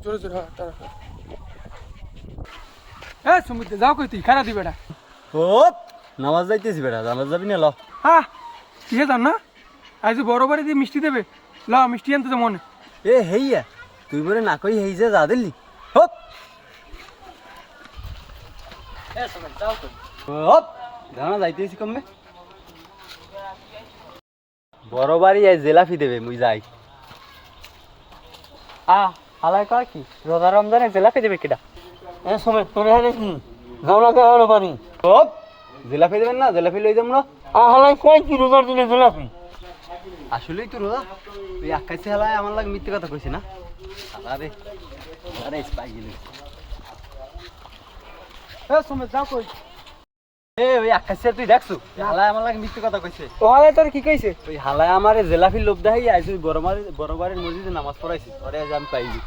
জোরে জোরে হ্যাঁ সুমিত যাও কই তুই খারা দি বেটা ও নামাজ যাইতেছি বেটা নামাজ যাবি না ল হ্যাঁ কিসে জান না আজ বড় বাড়ি দিয়ে মিষ্টি দেবে ল মিষ্টি আনতে তো মনে এ হেইয়া তুই বলে না কই হেই যে যা দিলি হপ হপ জানা যাইতেছি কমবে বড় বাড়ি আজ জেলাফি দেবে মুই যাই হালাই কয় কি রোজা রমজানে জেলাপি দেবে কিটা এ সময় তোর হালে কি যাও না কেন পারি হপ জেলাফি দেবেন না জেলাফি লই যাম না হালাই কয় কি রোজার দিনে জেলাপি আসলেই তো রোজা ওই আকাশে হালায় আমার লাগে মিথ্যে কথা কইছে না আরে আরে স্পাই গেলি এ সুমিত যাও কই এ ওই আকাশে তুই দেখছো হালায় আমার লাগে মিথ্যে কথা কইছে ও হালাই তোর কি কইছে ওই হালায় আমারে জেলাফি লোভ দেখাই আইছি বড় বাড়ির মসজিদে নামাজ পড়াইছি পরে আজ আমি পাইলি